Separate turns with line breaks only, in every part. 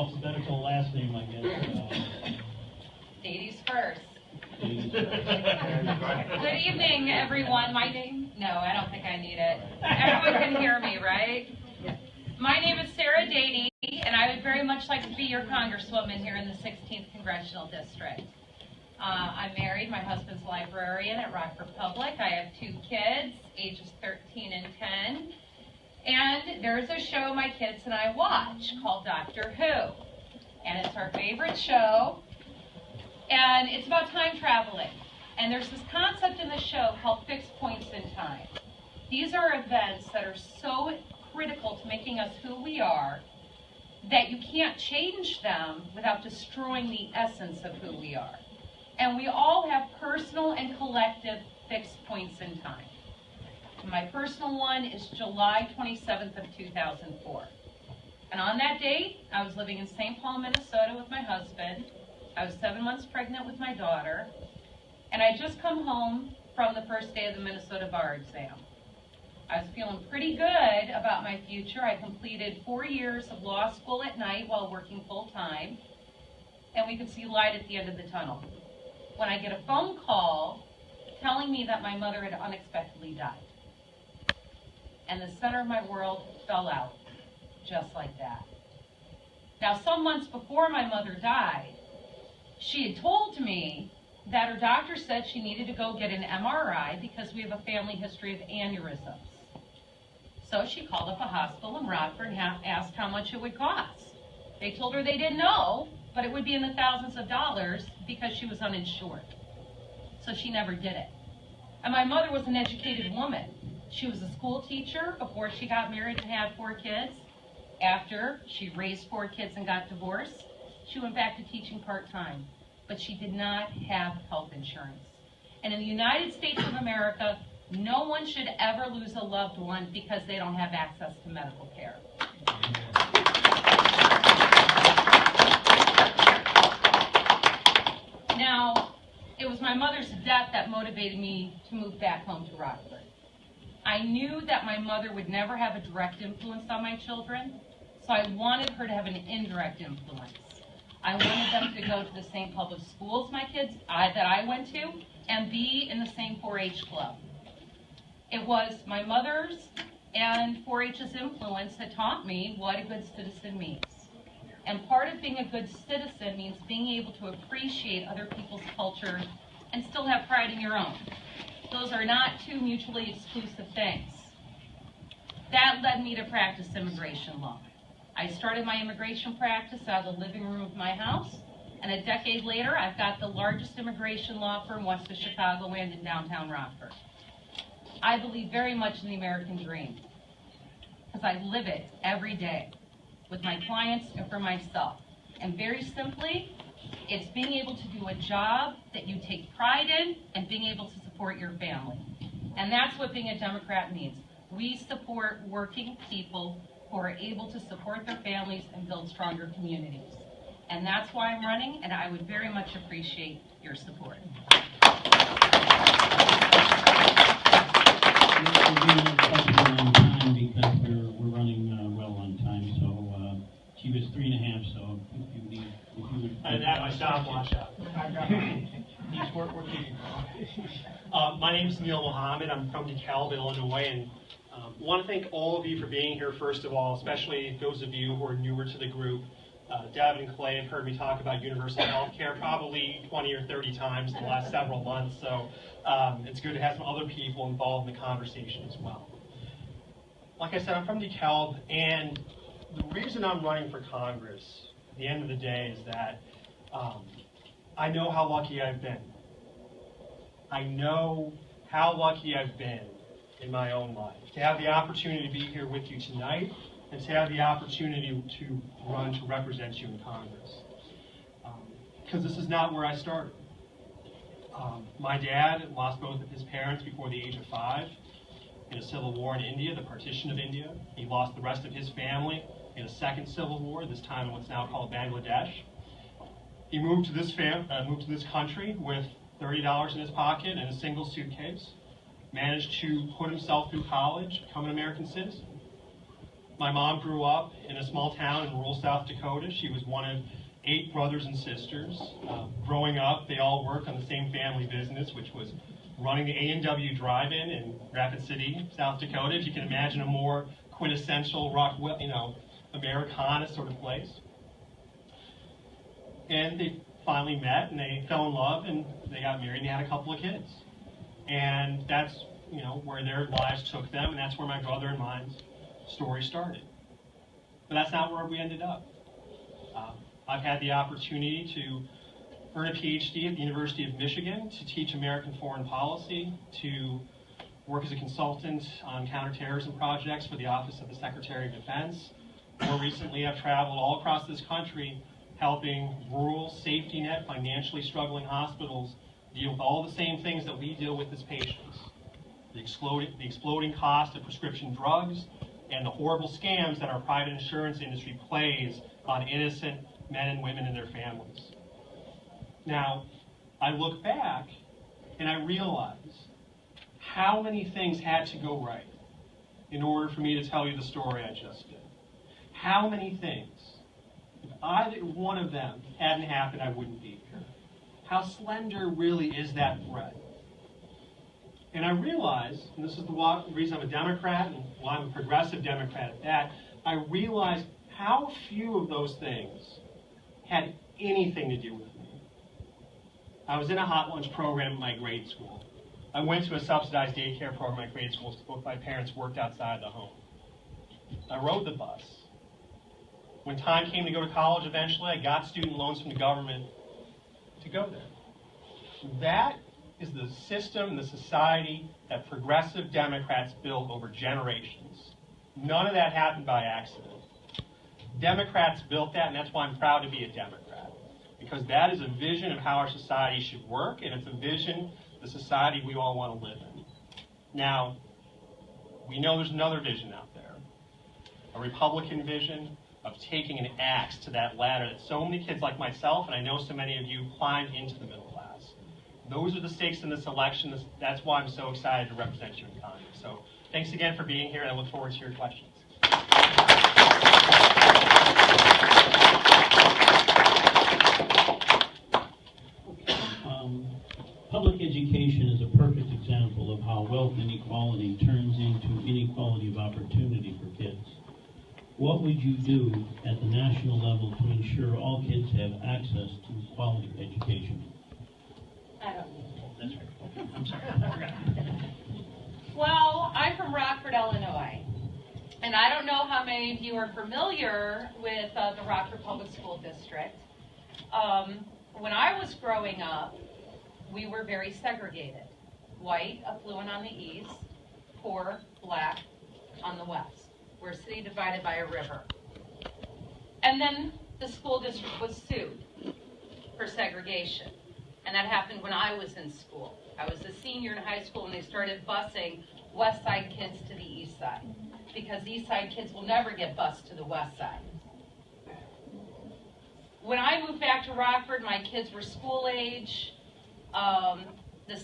alphabetical last name, I guess.
Ladies first.
Ladies first.
Good evening, everyone. My name? No, I don't think I need it. Everyone can hear me, right? My name is Sarah Dady, and I would very much like to be your congresswoman here in the 16th Congressional District. I'm married. My husband's a librarian at Rockford Public. I have 2 kids, ages 13 and 10. And there's a show my kids and I watch called Doctor Who. And it's our favorite show. And it's about time traveling. And there's this concept in the show called fixed points in time. These are events that are so critical to making us who we are that you can't change them without destroying the essence of who we are. And we all have personal and collective fixed points in time. My personal one is July 27th of 2004. And on that date, I was living in St. Paul, Minnesota with my husband. I was 7 months pregnant with my daughter. And I had just come home from the first day of the Minnesota bar exam. I was feeling pretty good about my future. I completed 4 years of law school at night while working full-time. And we could see light at the end of the tunnel, when I get a phone call telling me that my mother had unexpectedly died. And the center of my world fell out, just like that. Now, some months before my mother died, she had told me that her doctor said she needed to go get an MRI because we have a family history of aneurysms. So she called up a hospital in Rockford and asked how much it would cost. They told her they didn't know, but it would be in the thousands of dollars because she was uninsured. So she never did it. And my mother was an educated woman. She was a school teacher before she got married and had 4 kids. After she raised 4 kids and got divorced, she went back to teaching part-time. But she did not have health insurance. And in the United States of America, no one should ever lose a loved one because they don't have access to medical care. Now, it was my mother's death that motivated me to move back home to Rockford. I knew that my mother would never have a direct influence on my children, so I wanted her to have an indirect influence. I wanted them to go to the same public schools that I went to and be in the same 4-H club. It was my mother's and 4-H's influence that taught me what a good citizen means. And part of being a good citizen means being able to appreciate other people's cultures and still have pride in your own. Those are not 2 mutually exclusive things. That led me to practice immigration law. I started my immigration practice out of the living room of my house, and a decade later, I've got the largest immigration law firm west of Chicagoland in downtown Rockford. I believe very much in the American dream, because I live it every day with my clients and for myself. And very simply, it's being able to do a job that you take pride in and being able to support your family. And that's what being a Democrat means. We support working people who are able to support their families and build stronger communities. And that's why I'm running, and I would very much appreciate your support.
Because we're running well on time, so she was 3.5, so if you would...
I didn't have my stopwatch out. My name is Neil Mohammed. I'm from DeKalb, Illinois, and I want to thank all of you for being here, first of all, especially those of you who are newer to the group. Devin and Clay have heard me talk about universal health care probably 20 or 30 times in the last several months, so it's good to have some other people involved in the conversation as well. Like I said, I'm from DeKalb, and the reason I'm running for Congress at the end of the day is that I know how lucky I've been. I know how lucky I've been in my own life to have the opportunity to be here with you tonight and to have the opportunity to run to represent you in Congress. Because this is not where I started. My dad lost both of his parents before the age of 5 in a civil war in India, the partition of India. He lost the rest of his family in a second civil war, this time in what's now called Bangladesh. He moved to this country with $30 in his pocket and a single suitcase, managed to put himself through college, become an American citizen. My mom grew up in a small town in rural South Dakota. She was one of 8 brothers and sisters. Growing up, they all worked on the same family business, which was running the A&W Drive-In in Rapid City, South Dakota. If you can imagine a more quintessential Americana sort of place. And they finally met, and they fell in love, and they got married, and they had a couple of kids. And that's where their lives took them, and that's where my brother and mine's story started. But that's not where we ended up. I've had the opportunity to earn a PhD at the University of Michigan, to teach American foreign policy, to work as a consultant on counterterrorism projects for the Office of the Secretary of Defense. More recently, I've traveled all across this country helping rural, safety net, financially struggling hospitals deal with all the same things that we deal with as patients. The exploding cost of prescription drugs, and the horrible scams that our private insurance industry plays on innocent men and women and their families. Now, I look back and I realize how many things had to go right in order for me to tell you the story I just did. How many things. If either one of them hadn't happened, I wouldn't be here. How slender really is that thread? And I realize, and this is the reason I'm a Democrat and why I'm a progressive Democrat at that, I realize how few of those things had anything to do with me. I was in a hot lunch program at my grade school. I went to a subsidized daycare program at grade school, so both my parents worked outside the home. I rode the bus. When time came to go to college eventually, I got student loans from the government to go there. That is the system, the society that progressive Democrats built over generations. None of that happened by accident. Democrats built that, and that's why I'm proud to be a Democrat. Because that is a vision of how our society should work, and it's a vision, the society we all want to live in. Now, we know there's another vision out there. A Republican vision of taking an axe to that ladder that so many kids like myself, and I know so many of you, climbed into the middle class. Those are the stakes in this election. That's why I'm so excited to represent you in Congress. So thanks again for being here, and I look forward to your questions.
Public education is a perfect example of how wealth inequality turns into inequality of opportunity for kids. What would you do at the national level to ensure all kids have access to quality education?
I don't know.
That's right. Okay. I'm sorry. I forgot.
Well, I'm from Rockford, Illinois. And I don't know how many of you are familiar with the Rockford Public School District. When I was growing up, we were very segregated. White, affluent on the east, poor, black on the west. We're a city divided by a river. And then the school district was sued for segregation. And that happened when I was in school. I was a senior in high school when they started busing West Side kids to the East Side, because East Side kids will never get bused to the West Side. When I moved back to Rockford, my kids were school age. The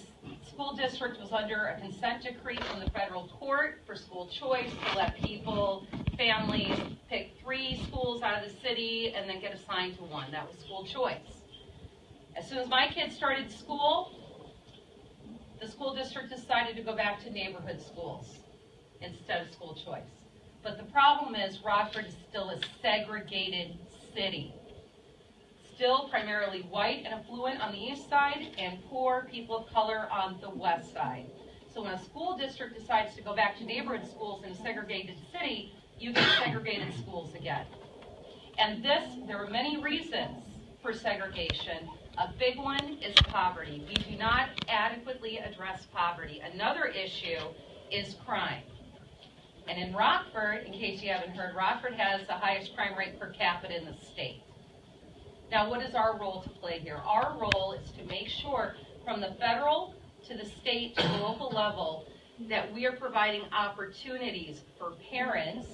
school district was under a consent decree from the federal court for school choice to let people, families, pick 3 schools out of the city and then get assigned to one. That was school choice. As soon as my kids started school, the school district decided to go back to neighborhood schools instead of school choice. But the problem is Rockford is still a segregated city. Still primarily white and affluent on the east side and poor people of color on the west side. So when a school district decides to go back to neighborhood schools in a segregated city, you get segregated schools again. And there are many reasons for segregation. A big one is poverty. We do not adequately address poverty. Another issue is crime. And in Rockford, in case you haven't heard, Rockford has the highest crime rate per capita in the state. Now, what is our role to play here? Our role is to make sure from the federal to the state to the local level that we are providing opportunities for parents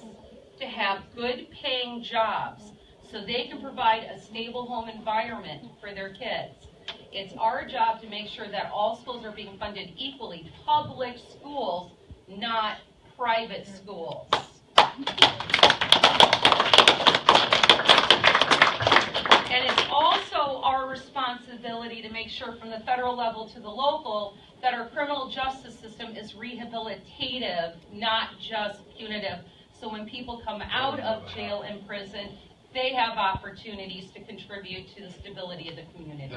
to have good paying jobs so they can provide a stable home environment for their kids. It's our job to make sure that all schools are being funded equally. Public schools, not private schools. And it's also our responsibility to make sure from the federal level to the local that our criminal justice system is rehabilitative, not just punitive. So when people come out of jail and prison, they have opportunities to contribute to the stability of the community.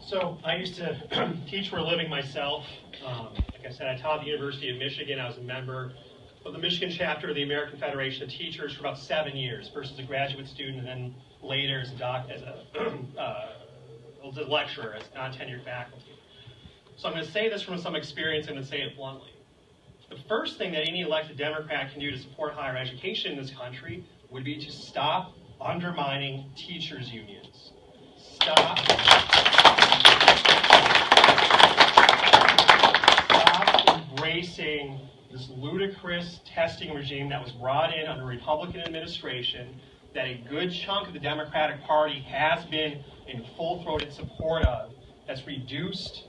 So I used to teach for a living myself. Like I said, I taught at the University of Michigan. I was a member of the Michigan chapter of the American Federation of Teachers for about 7 years, first as a graduate student and then later as a lecturer, as non-tenured faculty. So I'm going to say this from some experience and to say it bluntly. The first thing that any elected Democrat can do to support higher education in this country would be to stop undermining teachers' unions. Stop embracing this ludicrous testing regime that was brought in under Republican administration that a good chunk of the Democratic Party has been in full-throated support of, that's reduced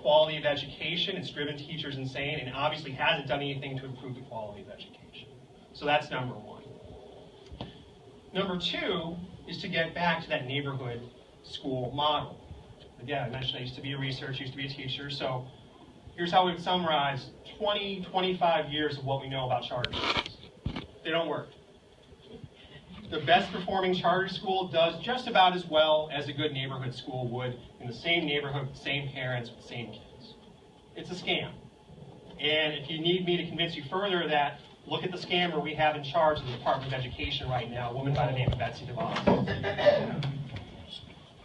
quality of education, it's driven teachers insane, and obviously hasn't done anything to improve the quality of education. So that's number one. Number two is to get back to that neighborhood school model. Again, I mentioned I used to be a researcher, used to be a teacher, so here's how we would summarize 20, 25 years of what we know about charter schools. They don't work. The best performing charter school does just about as well as a good neighborhood school would in the same neighborhood, with the same parents, with the same kids. It's a scam. And if you need me to convince you further of that, look at the scammer we have in charge of the Department of Education right now, a woman by the name of Betsy DeKalb.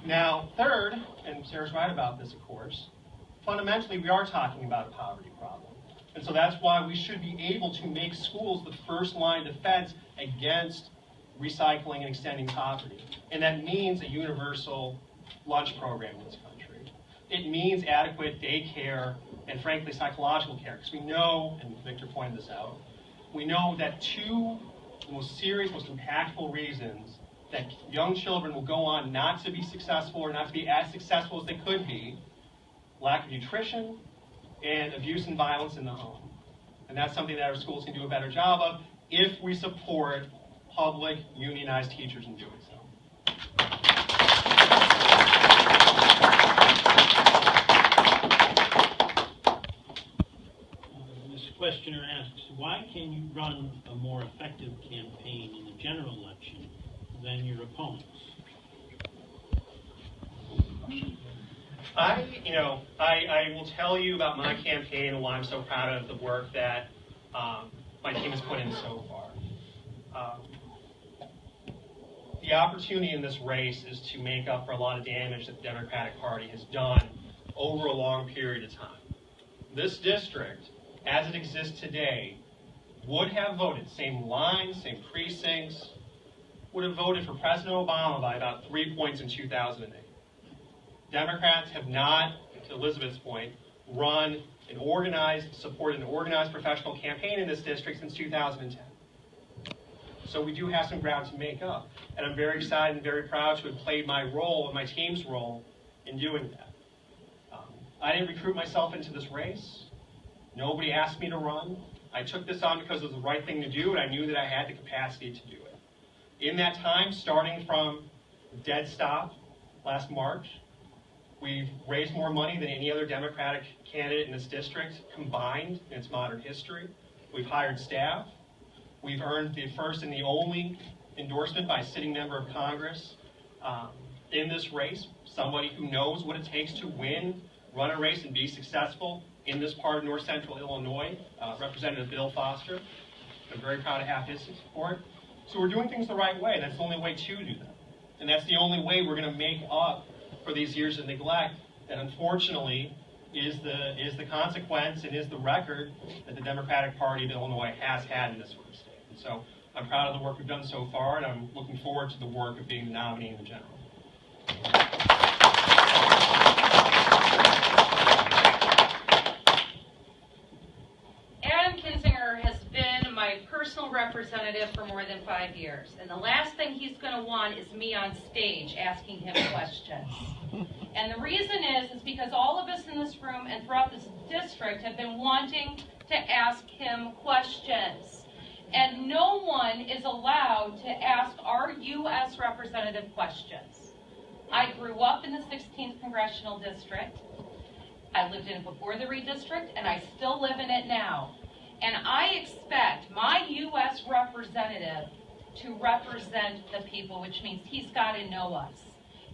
Now, third, and Sarah's right about this, of course, fundamentally we are talking about a poverty problem. And so that's why we should be able to make schools the first line of defense against recycling and extending poverty. And that means a universal lunch program in this country. It means adequate daycare and, frankly, psychological care. Because we know, and Victor pointed this out, we know that two most serious, most impactful reasons that young children will go on not to be successful or not to be as successful as they could be: lack of nutrition and abuse and violence in the home. And that's something that our schools can do a better job of if we support public unionized teachers in doing so.
This questioner asks, why can you run a more effective campaign in the general election than your opponents?
I will tell you about my campaign and why I'm so proud of the work that my team has put in so far. The opportunity in this race is to make up for a lot of damage that the Democratic Party has done over a long period of time. This district, as it exists today, would have voted, same lines, same precincts, would have voted for President Obama by about 3 points in 2008. Democrats have not, to Elizabeth's point, run an organized, supported an organized professional campaign in this district since 2010. So we do have some ground to make up. And I'm very excited and very proud to have played my role and my team's role in doing that. I didn't recruit myself into this race. Nobody asked me to run. I took this on because it was the right thing to do, and I knew that I had the capacity to do it. In that time, starting from dead stop last March, we've raised more money than any other Democratic candidate in this district combined in its modern history. We've hired staff. We've earned the first and the only endorsement by a sitting member of Congress in this race, somebody who knows what it takes to win, run a race, and be successful in this part of north central Illinois, Representative Bill Foster. I'm very proud to have his support. So we're doing things the right way. That's the only way to do them. And that's the only way we're going to make up for these years of neglect that unfortunately is the consequence and is the record that the Democratic Party of Illinois has had in this sort of state. And so I'm proud of the work we've done so far, and I'm looking forward to the work of being the nominee in the general.
Adam Kinzinger has been my personal representative representative for more than 5 years. And the last thing he's going to want is me on stage asking him questions. And the reason is because all of us in this room and throughout this district have been wanting to ask him questions. And no one is allowed to ask our U.S. representative questions. I grew up in the 16th Congressional District. I lived in it before the redistrict, and I still live in it now. And I expect my U.S. representative to represent the people, which means he's got to know us.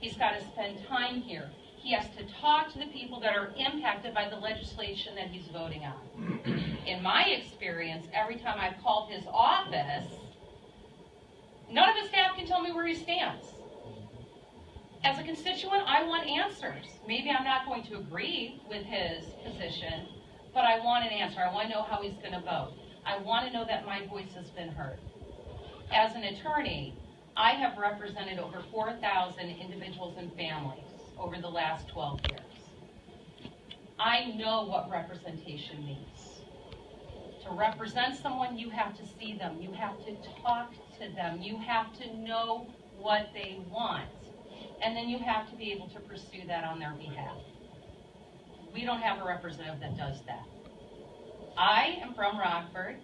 He's got to spend time here. He has to talk to the people that are impacted by the legislation that he's voting on. In my experience, every time I've called his office, none of his staff can tell me where he stands. As a constituent, I want answers. Maybe I'm not going to agree with his position, but I want an answer. I want to know how he's going to vote. I want to know that my voice has been heard. As an attorney, I have represented over 4,000 individuals and families over the last 12 years. I know what representation means. To represent someone, you have to see them. You have to talk to them. You have to know what they want. And then you have to be able to pursue that on their behalf. We don't have a representative that does that. I am from Rockford.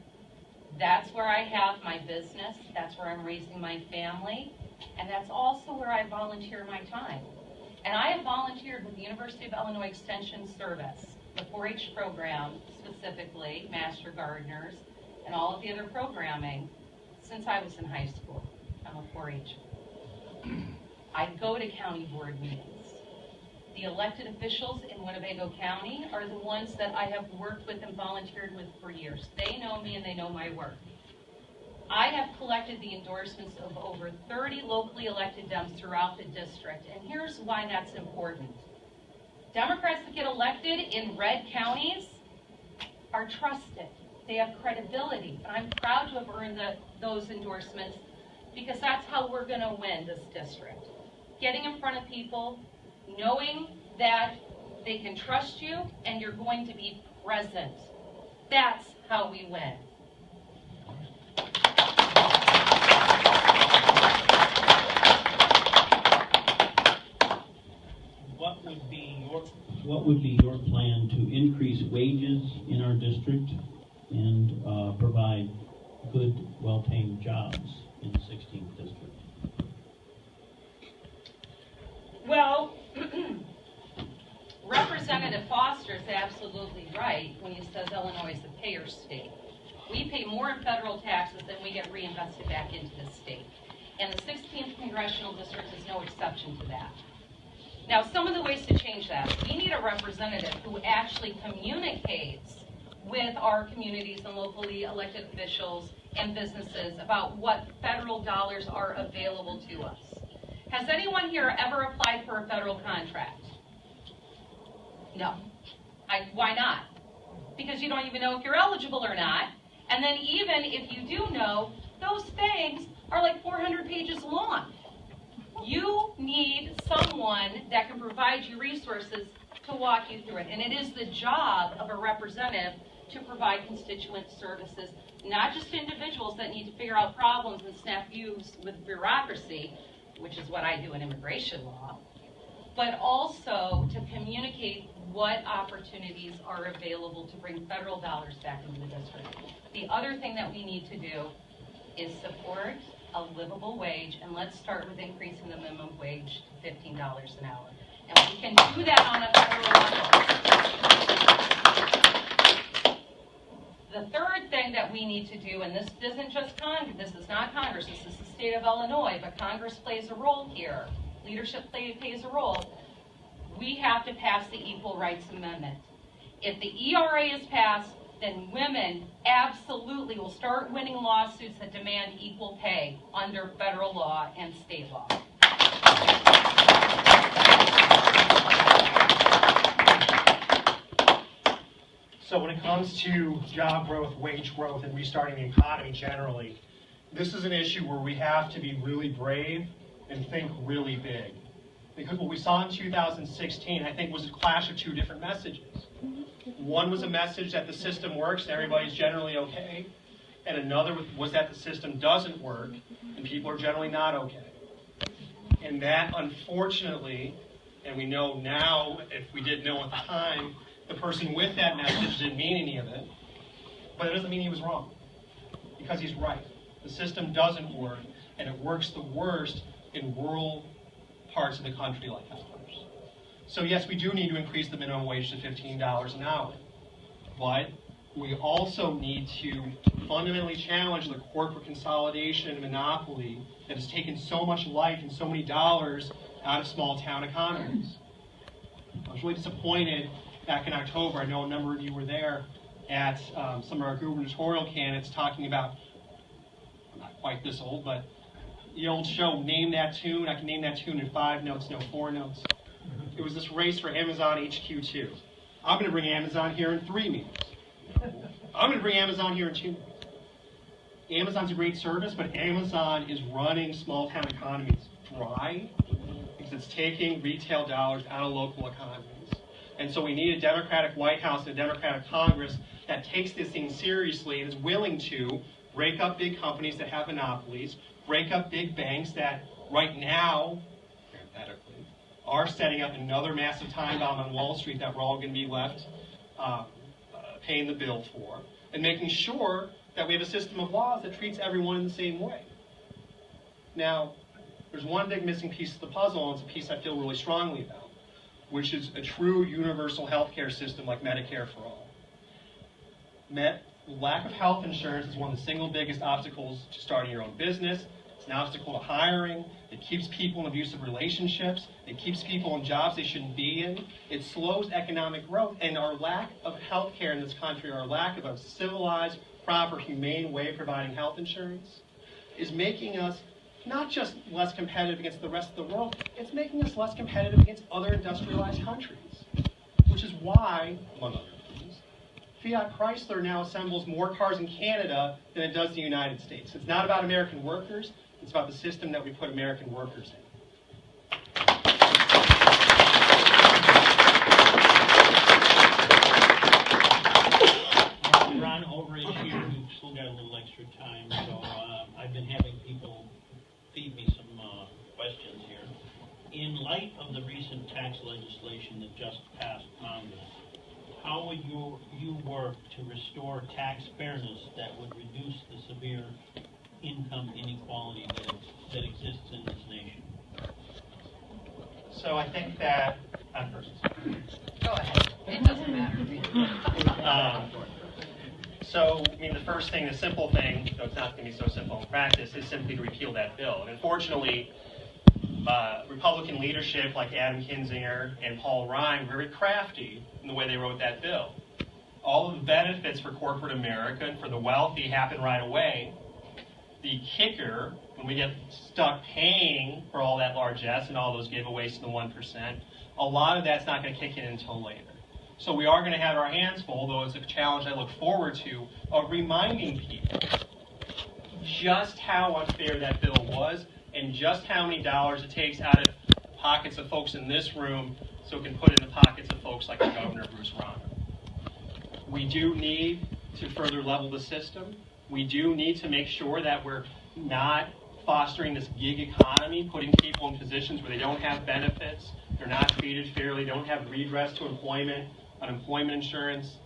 That's where I have my business. That's where I'm raising my family. And that's also where I volunteer my time. And I have volunteered with the University of Illinois Extension Service, the 4-H program specifically, Master Gardeners, and all of the other programming since I was in high school. I'm a 4-H. I go to county board meetings. The elected officials in Winnebago County are the ones that I have worked with and volunteered with for years. They know me and they know my work. I have collected the endorsements of over 30 locally elected Dems throughout the district, and here's why that's important. Democrats that get elected in red counties are trusted. They have credibility, and I'm proud to have earned those endorsements because that's how we're going to win this district. Getting in front of people, knowing that they can trust you and you're going to be present. That's how we win.
What would be your plan to increase wages in our district and provide good, well-paying jobs in the 16th district?
Well, Representative Foster is absolutely right when he says Illinois is a payer state. We pay more in federal taxes than we get reinvested back into the state. And the 16th Congressional District is no exception to that. Now, some of the ways to change that, we need a representative who actually communicates with our communities and locally elected officials and businesses about what federal dollars are available to us. Has anyone here ever applied for a federal contract? No. Why not? Because you don't even know if you're eligible or not. And then even if you do know, those things are like 400 pages long. You need someone that can provide you resources to walk you through it. And it is the job of a representative to provide constituent services, not just to individuals that need to figure out problems and snafus with bureaucracy, which is what I do in immigration law, but also to communicate what opportunities are available to bring federal dollars back into the district. The other thing that we need to do is support a livable wage, and let's start with increasing the minimum wage to $15 an hour. And we can do that on a federal level. The third thing that we need to do, and this isn't just Congress, this is not Congress, this is the state of Illinois, but Congress plays a role here. Leadership plays a role. We have to pass the Equal Rights Amendment. If the ERA is passed, then women absolutely will start winning lawsuits that demand equal pay under federal law and state law.
So when it comes to job growth, wage growth, and restarting the economy generally, this is an issue where we have to be really brave and think really big. Because what we saw in 2016, I think, was a clash of two different messages. One was a message that the system works and everybody's generally okay. and another was that the system doesn't work, and people are generally not okay. And that, unfortunately, and we know now, if we didn't know at the time, the person with that message didn't mean any of it, but it doesn't mean he was wrong, because he's right. The system doesn't work, and it works the worst in rural parts of the country like ours. So yes, we do need to increase the minimum wage to $15 an hour, but we also need to fundamentally challenge the corporate consolidation and monopoly that has taken so much life and so many dollars out of small town economies. I was really disappointed back in October. I know a number of you were there at some of our gubernatorial candidates talking about, I'm not quite this old, but the old show, Name That Tune. I can name that tune in 5 notes, no 4 notes. It was this race for Amazon HQ2. I'm going to bring Amazon here in 3 minutes. I'm going to bring Amazon here in 2 minutes. Amazon's a great service, but Amazon is running small town economies dry because it's taking retail dollars out of local economies. And so we need a Democratic White House and a Democratic Congress that takes this thing seriously and is willing to break up big companies that have monopolies, break up big banks that right now, parenthetically, are setting up another massive time bomb on Wall Street that we're all going to be left paying the bill for, and making sure that we have a system of laws that treats everyone in the same way. Now, there's one big missing piece of the puzzle, and it's a piece I feel really strongly about, which is a true universal health care system like Medicare for all. Lack of health insurance is one of the single biggest obstacles to starting your own business. It's an obstacle to hiring. It keeps people in abusive relationships. It keeps people in jobs they shouldn't be in. It slows economic growth. And our lack of health care in this country, our lack of a civilized, proper, humane way of providing health insurance is making us not just less competitive against the rest of the world, it's making us less competitive against other industrialized countries. Which is why, among other things, Fiat Chrysler now assembles more cars in Canada than it does in the United States. It's not about American workers, it's about the system that we put American workers in.
Ron Overage here. We've still got a little extra time, so I've been having people feed me some questions here. In light of the recent tax legislation that just passed Congress, how would you work to restore tax fairness that would reduce the severe income inequality that exists in this nation?
So I think that, I'm first.
Go ahead. It doesn't matter.
So, I mean, the first thing, the simple thing, though it's not going to be so simple in practice, is simply to repeal that bill. And unfortunately, Republican leadership like Adam Kinzinger and Paul Ryan were very crafty in the way they wrote that bill. All of the benefits for corporate America and for the wealthy happen right away. The kicker, when we get stuck paying for all that largesse and all those giveaways to the 1%, a lot of that's not going to kick in until later. So we are going to have our hands full, though it's a challenge I look forward to, of reminding people just how unfair that bill was and just how many dollars it takes out of the pockets of folks in this room so it can put it in the pockets of folks like the Governor, Bruce Rauner. We do need to further level the system. We do need to make sure that we're not fostering this gig economy, putting people in positions where they don't have benefits, they're not treated fairly, don't have redress to unemployment insurance.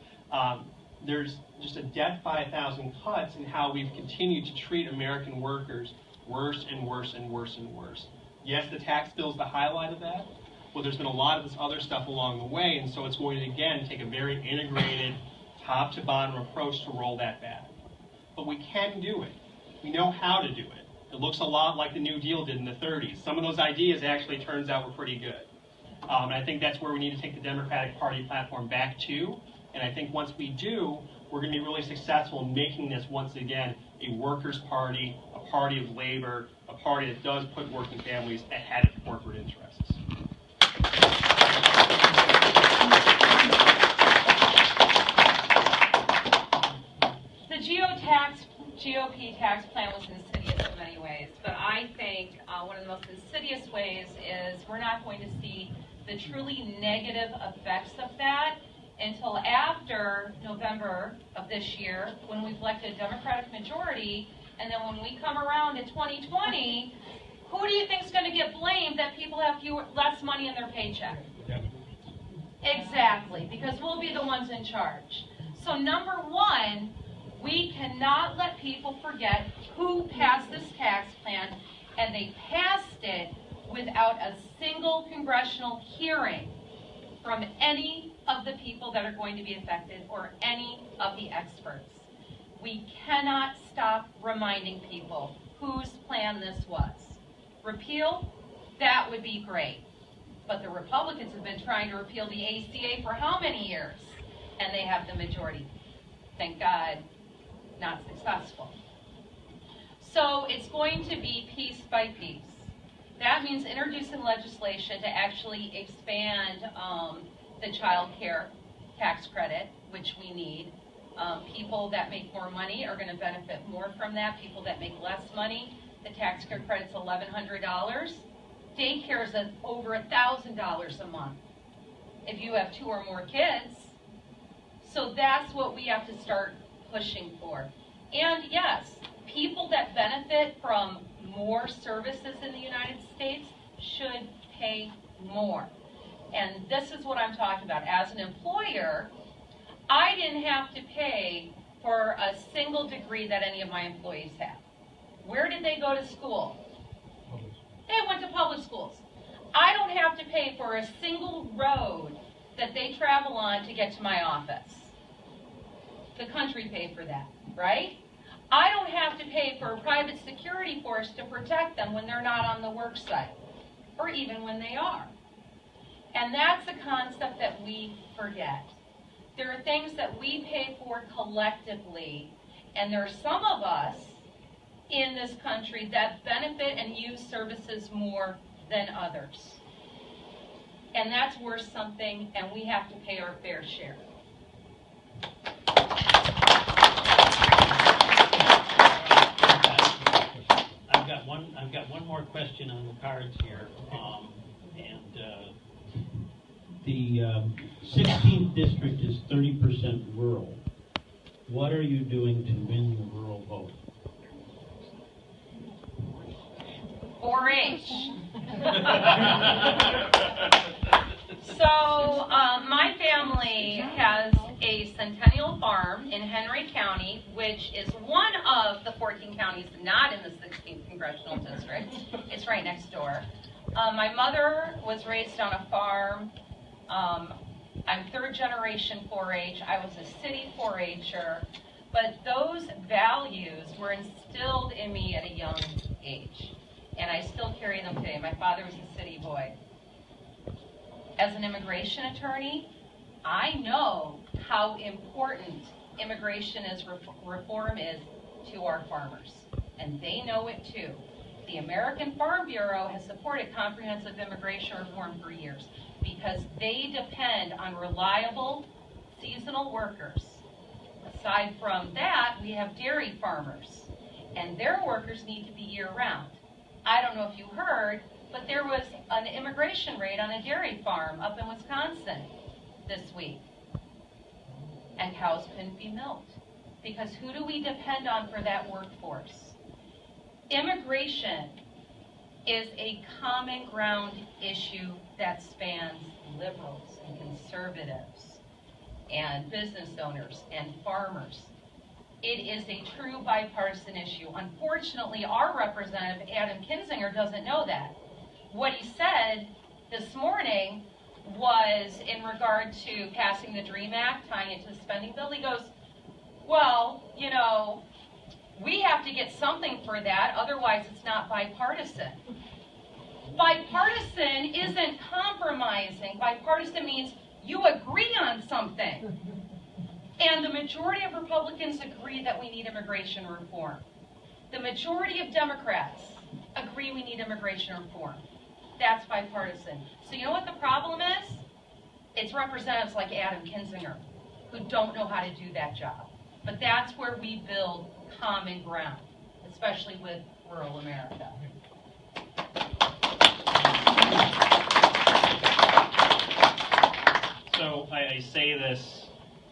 There's just a death by 1,000 cuts in how we've continued to treat American workers worse and worse and worse and worse. Yes, the tax bill is the highlight of that. Well, there's been a lot of this other stuff along the way, and so it's going to, again, take a very integrated, top-to-bottom approach to roll that back. But we can do it. We know how to do it. It looks a lot like the New Deal did in the 30s. Some of those ideas actually turns out were pretty good. And I think that's where we need to take the Democratic Party platform back to. And I think once we do, we're going to be really successful in making this, once again, a workers' party, a party of labor, a party that does put working families ahead of corporate interests.
The GOP tax plan was insidious in many ways, but I think one of the most insidious ways is we're not going to see the truly negative effects of that until after November of this year, when we've elected a Democratic majority, and then when we come around to 2020, who do you think is going to get blamed that people have less money in their paycheck? Exactly, because we'll be the ones in charge. So number one, we cannot let people forget who passed this tax plan, and they passed it without a single congressional hearing from any of the people that are going to be affected or any of the experts. We cannot stop reminding people whose plan this was. Repeal, that would be great. But the Republicans have been trying to repeal the ACA for how many years? And they have the majority. Thank God, not successful. So it's going to be piece by piece. That means introducing legislation to actually expand the child care tax credit, which we need. People that make more money are going to benefit more from that. People that make less money, the tax care credit's $1,100. Daycare is over $1,000 a month if you have 2 or more kids. So that's what we have to start pushing for. And yes, people that benefit from more services in the United States should pay more. And this is what I'm talking about. As an employer, I didn't have to pay for a single degree that any of my employees have. Where did they go to school? They went to public schools. I don't have to pay for a single road that they travel on to get to my office. The country paid for that, right? I don't have to pay for a private security force to protect them when they're not on the work site, or even when they are. And that's a concept that we forget. There are things that we pay for collectively, and there are some of us in this country that benefit and use services more than others. And that's worth something, and we have to pay our fair share.
I've got one more question on the cards here, the 16th district is 30% rural. What are you doing to win the rural vote?
4-H. So my family has a centennial farm in Henry County, which is one of the 14 counties not in the 16th congressional district. It's right next door. My mother was raised on a farm. I'm 3rd generation 4-H. I was a city 4-H'er. But those values were instilled in me at a young age. And I still carry them today. My father was a city boy. As an immigration attorney, I know how important immigration reform is to our farmers. And they know it too. The American Farm Bureau has supported comprehensive immigration reform for years because they depend on reliable seasonal workers. Aside from that, we have dairy farmers, and their workers need to be year-round. I don't know if you heard, but there was an immigration raid on a dairy farm up in Wisconsin this week, and cows couldn't be milked. Because who do we depend on for that workforce? Immigration is a common ground issue that spans liberals and conservatives and business owners and farmers. It is a true bipartisan issue. Unfortunately, our representative, Adam Kinzinger, doesn't know that. What he said this morning was in regard to passing the DREAM Act, tying it to the spending bill. He goes, well, you know, we have to get something for that, otherwise it's not bipartisan. Bipartisan isn't compromising. Bipartisan means you agree on something. And the majority of Republicans agree that we need immigration reform. The majority of Democrats agree we need immigration reform. That's bipartisan. So you know what the problem is? It's representatives like Adam Kinzinger who don't know how to do that job. But that's where we build common ground, especially with rural America.
So I I say this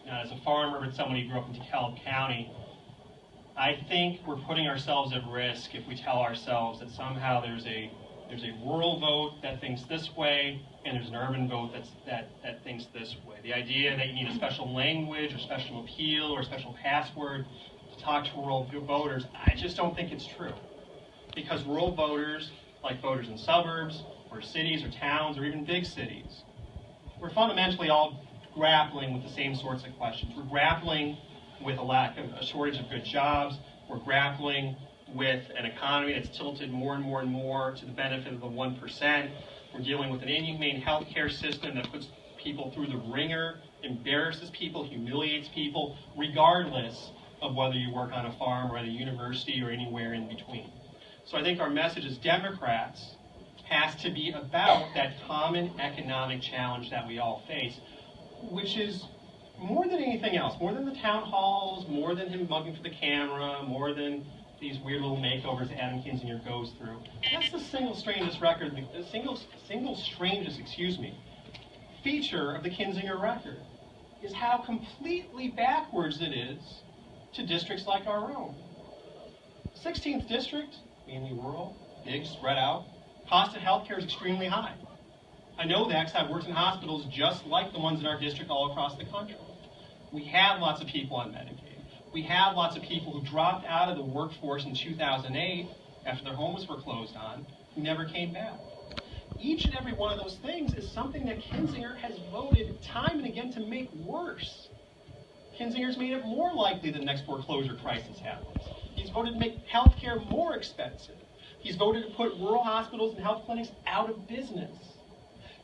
as a farmer, but somebody who grew up in DeKalb County. I think we're putting ourselves at risk if we tell ourselves that somehow there's a rural vote that thinks this way, and there's an urban vote that thinks this way. The idea that you need a special language or special appeal or special password to talk to rural voters, I just don't think it's true. Because rural voters, like voters in suburbs or cities or towns or even big cities, we're fundamentally all grappling with the same sorts of questions. We're grappling with a shortage of good jobs. We're grappling with an economy that's tilted more and more and more to the benefit of the 1%. We're dealing with an inhumane healthcare system that puts people through the ringer, embarrasses people, humiliates people, regardless of whether you work on a farm or at a university or anywhere in between. So I think our message as Democrats has to be about that common economic challenge that we all face, which is more than anything else, more than the town halls, more than him mugging for the camera, more than these weird little makeovers Adam Kinzinger goes through. That's the single strangest feature of the Kinzinger record, is how completely backwards it is to districts like our own. 16th district, mainly rural, big, spread out, cost of healthcare is extremely high. I know that because I've worked in hospitals just like the ones in our district all across the country. We have lots of people on Medicaid. We have lots of people who dropped out of the workforce in 2008 after their homes were closed on, who never came back. Each and every one of those things is something that Kinzinger has voted time and again to make worse. Kinzinger's made it more likely the next foreclosure crisis happens. He's voted to make health care more expensive. He's voted to put rural hospitals and health clinics out of business.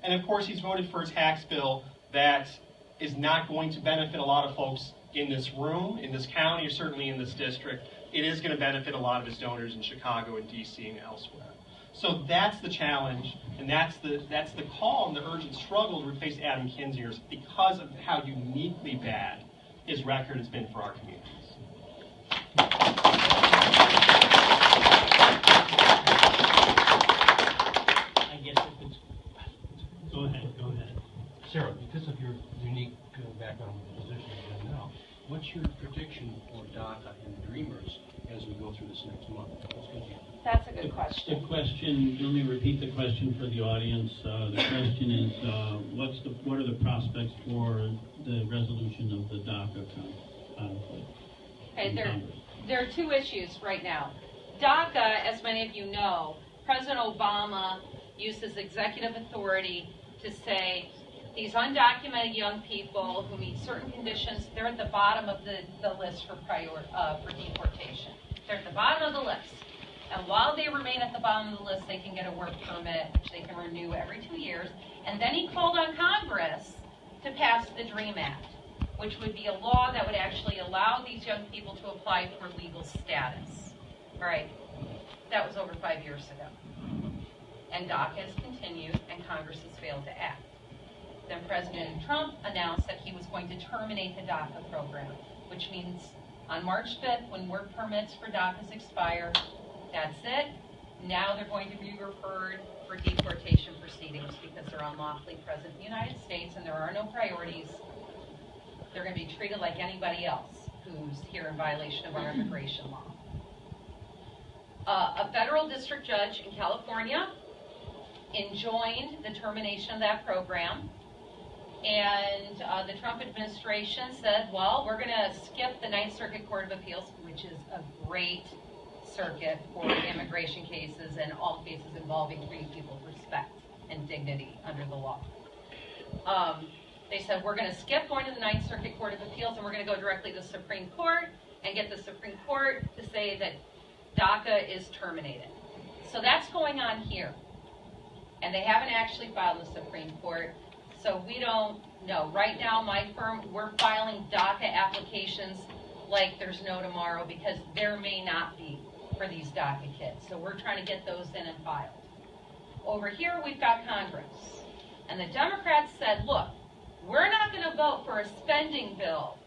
And of course, he's voted for a tax bill that is not going to benefit a lot of folks in this room, in this county, or certainly in this district. It is going to benefit a lot of his donors in Chicago and D.C. and elsewhere. So that's the challenge, and that's the call and the urgent struggle to replace Adam Kinzinger because of how uniquely bad his record has been for our communities.
I guess if it's... Go ahead.
Sarah, because of your unique background with the position you're in now, what's your prediction for DACA and Dreamers as we go through this next month? What's going to happen?
That's a good question.
The question, let me repeat the question for the audience. The question is, what are the prospects for the resolution of the DACA conflict?
Okay, there are two issues right now. DACA, as many of you know, President Obama used his executive authority to say these undocumented young people who meet certain conditions, they're at the bottom of the list for deportation. They're at the bottom of the list. And while they remain at the bottom of the list, they can get a work permit, which they can renew every 2 years. And then he called on Congress to pass the DREAM Act, which would be a law that would actually allow these young people to apply for legal status. All right, that was over 5 years ago. And DACA has continued, and Congress has failed to act. Then President Trump announced that he was going to terminate the DACA program, which means on March 5th, when work permits for DACAs expire, that's it. Now they're going to be referred for deportation proceedings because they're unlawfully present in the United States and there are no priorities. They're going to be treated like anybody else who's here in violation of our immigration law. A federal district judge in California enjoined the termination of that program. And the Trump administration said, well, we're going to skip the Ninth Circuit Court of Appeals, which is a great circuit for immigration cases and all cases involving treating people with respect and dignity under the law. They said, we're going to skip going to the Ninth Circuit Court of Appeals and we're going to go directly to the Supreme Court and get the Supreme Court to say that DACA is terminated. So that's going on here. And they haven't actually filed in the Supreme Court. So we don't know. Right now, my firm, we're filing DACA applications like there's no tomorrow because there may not be for these DACA kids. So we're trying to get those in and filed. Over here, we've got Congress. And the Democrats said, look, we're not going to vote for a spending bill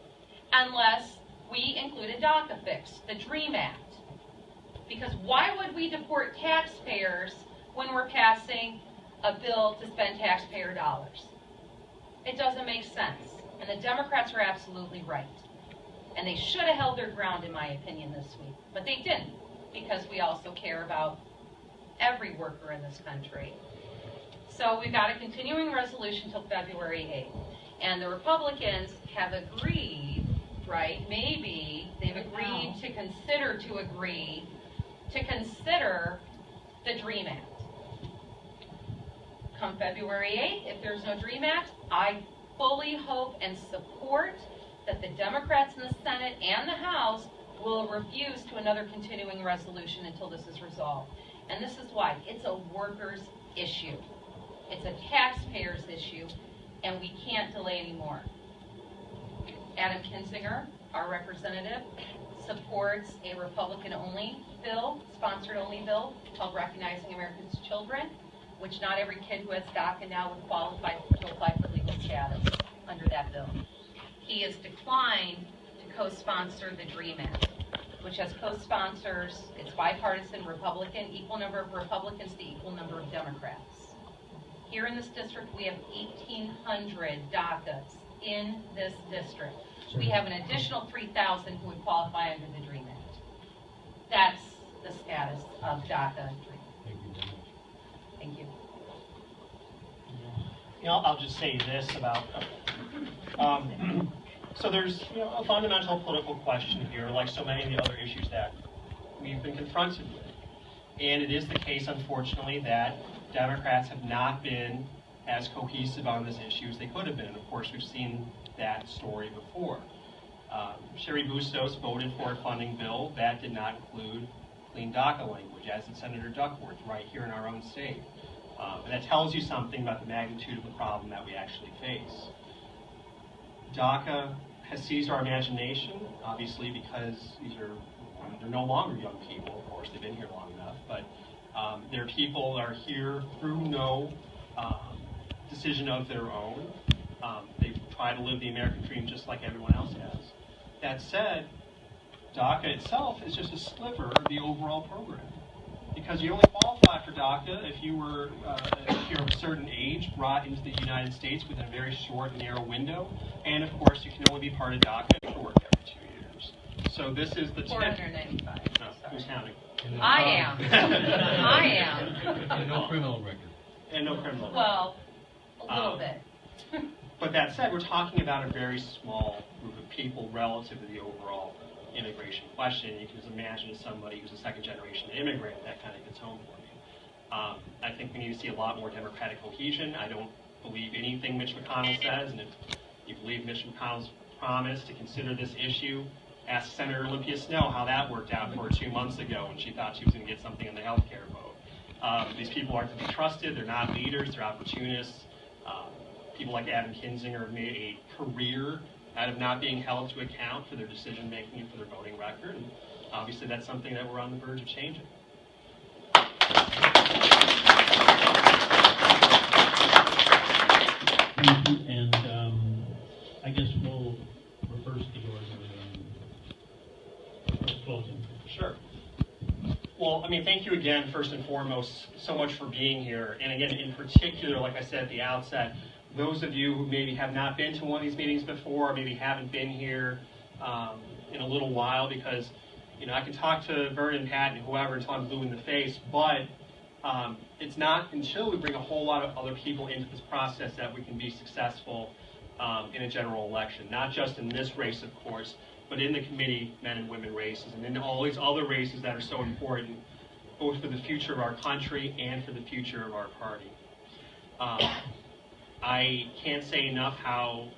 unless we include a DACA fix, the DREAM Act. Because why would we deport taxpayers when we're passing a bill to spend taxpayer dollars? It doesn't make sense. And the Democrats were absolutely right. And they should have held their ground, in my opinion, this week. But they didn't, because we also care about every worker in this country. So we've got a continuing resolution till February 8th. And the Republicans have agreed, right, maybe they've agreed to consider the DREAM Act. Come February 8th, if there's no DREAM Act, I fully hope and support that the Democrats in the Senate and the House will refuse to another continuing resolution until this is resolved. And this is why. It's a workers' issue. It's a taxpayer's issue, and we can't delay anymore. Adam Kinzinger, our representative, supports a Republican-only bill, sponsored-only bill, called Recognizing America's Children, which not every kid who has DACA now would qualify to apply for legal status under that bill. He has declined to co-sponsor the DREAM Act, which has co-sponsors. It's bipartisan, Republican, equal number of Republicans to equal number of Democrats. Here in this district, we have 1,800 DACAs in this district. We have an additional 3,000 who would qualify under the DREAM Act. That's the status of DACA. Thank you.
You know, I'll just say this about, so there's a fundamental political question here, like so many of the other issues that we've been confronted with. And it is the case, unfortunately, that Democrats have not been as cohesive on this issue as they could have been. And of course, we've seen that story before. Sherry Bustos voted for a funding bill that did not include clean DACA language, as did Senator Duckworth, right here in our own state. And that tells you something about the magnitude of the problem that we actually face. DACA has seized our imagination, obviously, because they're no longer young people, of course, they've been here long enough, but their people are here through no decision of their own. They try to live the American dream just like everyone else has. That said, DACA itself is just a sliver of the overall program, because you only qualify for DACA if you're of a certain age, brought into the United States within a very short and narrow window, and of course you can only be part of DACA if you work every 2 years. So this is the tip.
495.
No, who's counting?
I am. I am.
And no criminal record.
And no criminal record.
Well, a little bit.
But that said, we're talking about a very small group of people relative to the overall immigration question. You can just imagine somebody who's a second-generation immigrant, that kind of hits home for me. I think we need to see a lot more democratic cohesion. I don't believe anything Mitch McConnell says, and if you believe Mitch McConnell's promise to consider this issue, ask Senator Olympia Snowe how that worked out for her 2 months ago when she thought she was going to get something on the health care vote. These people aren't to be trusted. They're not leaders. They're opportunists. People like Adam Kinzinger have made a career out of not being held to account for their decision-making and for their voting record. And obviously, that's something that we're on the verge of changing.
Thank you, and I guess we'll reverse the order of closing.
Sure. Well, I mean, thank you again, first and foremost, so much for being here. And again, in particular, like I said at the outset, those of you who maybe have not been to one of these meetings before, or maybe haven't been here in a little while, because I can talk to Vern and Pat and whoever until I'm blue in the face, but it's not until we bring a whole lot of other people into this process that we can be successful in a general election. Not just in this race, of course, but in the committee men and women races, and in all these other races that are so important, both for the future of our country and for the future of our party. I can't say enough how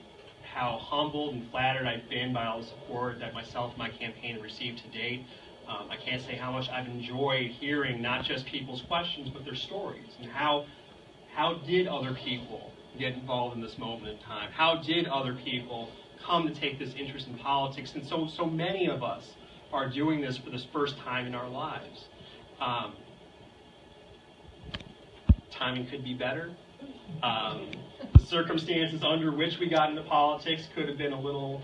humbled and flattered I've been by all the support that myself and my campaign have received to date. I can't say how much I've enjoyed hearing not just people's questions, but their stories, and how did other people get involved in this moment in time? How did other people come to take this interest in politics? And so many of us are doing this for this first time in our lives. Timing could be better. The circumstances under which we got into politics could have been a little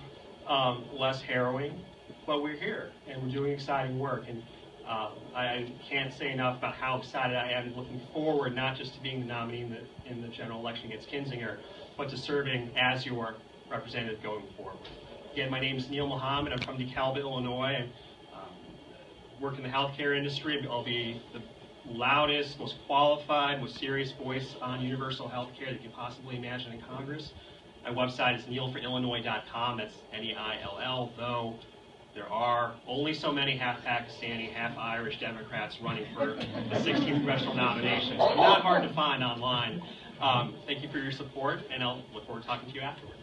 less harrowing, but we're here and we're doing exciting work. And I can't say enough about how excited I am, looking forward not just to being the nominee in the general election against Kinzinger, but to serving as your representative going forward. Again, my name is Neil Muhammad. I'm from DeKalb, Illinois. I work in the healthcare industry. I'll be the loudest, most qualified, most serious voice on universal health care that you can possibly imagine in Congress. My website is neilforillinois.com. That's N-E-I-L-L, though there are only so many half Pakistani, half Irish Democrats running for the 16th congressional nomination, so not hard to find online. Thank you for your support, and I'll look forward to talking to you afterwards.